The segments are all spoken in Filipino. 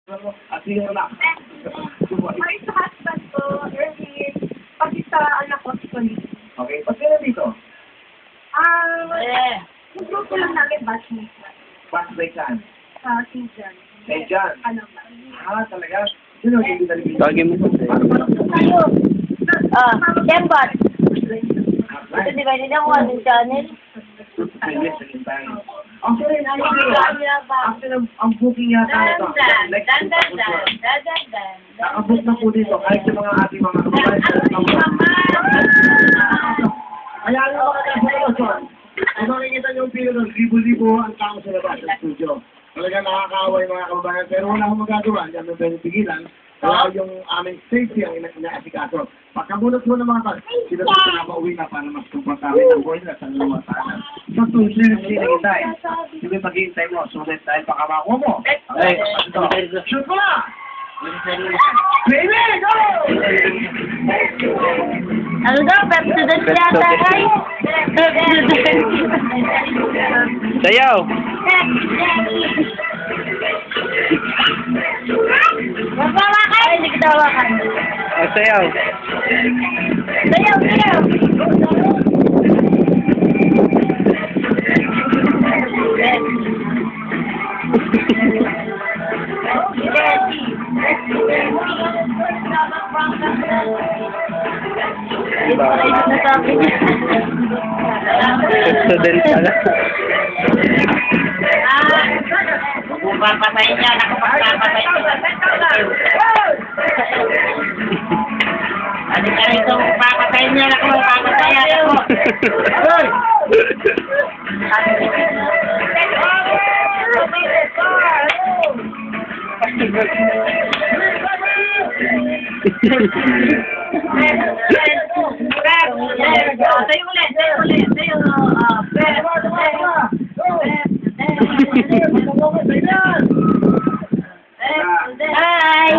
At sino na? Ay, sa husband ko, Erwin, pati sa anak ko, si Colleen. Okay, pag sino dito? Yung grupo lang namin, batchmate na. Passway saan? Sa St. John. St. John? Alam ba? Talaga? Sino hindi nalibig? Tawagin mo. Tayo. Kembot. Ito di ba, hindi ako ang channel. Actually, ang booking yata ito. Nakabook na po dito. Kahit yung mga ating mga kababayan. Kaya nga mga kababayan. Kung makikita niyo yung pilo ng libo-libo ang tao sa labas ng studio. Talaga nakakaway mga kababayan. Pero wala akong magagawa. Hindi kami pwede pigilan. Kaya yung aming safety ang inaasikaso. Pagkabunot mo ng mga tao, sila dito na pauwi na para mas komportable ang buhay nila sa luwa sana. So, tuloy kita eh. Hindi mag-iintay mo. Sulit dahil pakamako mo. Ay, shoot mo na! Baby, go! Ano daw? Pepsodent yata ay? Pepsodent. Sayaw! Mapawakan! Ay, hindi kita hawakan. Sayaw! Sayaw, sayaw! Pepsodent pala. Kung papatayin niya, ako papatayin niya. Ano ka rito, papatayin niya, ako papatayin ako. Hey! Tayo ulit, tayo ulit, tayo. Hi!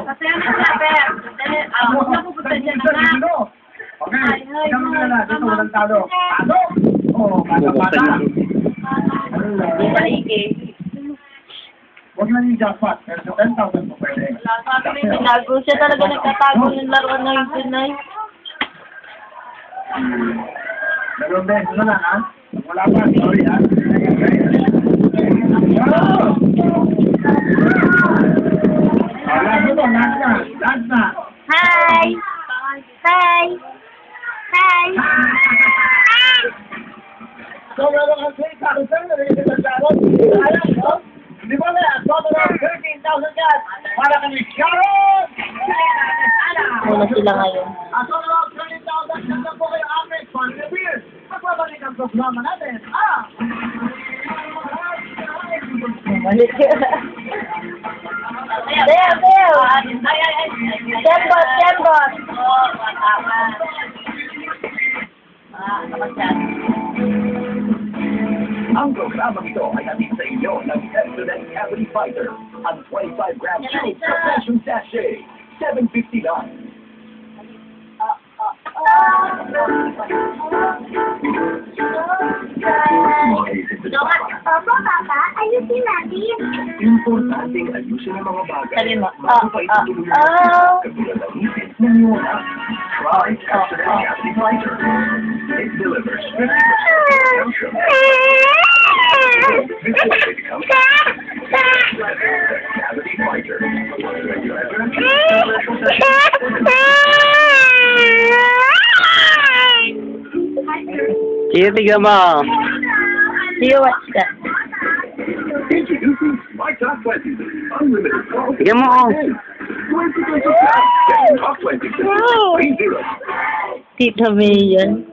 Masaya na sila, Per. Huwag na pupunta dyan na. Okay, ikaw mo na dito walang talo. Talo? Oo, bata-bata. Di ba, Ike? Huwag lang yung jackpot, pero 10,000 po pwede. Tago siya talaga nagtatago ng laruan ng Pinay. Dalawang beses na lang, ha? Wala pa, sorry, ha? Last na. Hi! Hi! Hi! So, meron kang 3,000, nalilito sa Sharon. Ayan, no? Di ba na, total of 13,000 yan. Para kami, Sharon! Wala sila ngayon. Total of 13,000, nandang po kayo average, for the beer. Magbabalik ang programa natin. Balik ka. Sayaw, sayaw! Kembot, kembot! Ang programang ito ay natin sa inyo ng Pepsodent Cavity Fighter. Ang 25-gram tube compression sachet. $7.50 lang. Opo, Papa. Ayusin natin. Importanteng ayusin ang mga bagay. Sabi mo, Mapapait-tuloy katulad ng isip ng iyong anak. Try Pepsodent Cavity Fighter. It delivers 50% calcium. Before they become Cavity Fighter. Sige, tignan mo. Do you watch that? Introducing My Top 20. Unlimited calls. Tignan mo. 20 pesos flat. Get Top 20. 30. Tita May yan.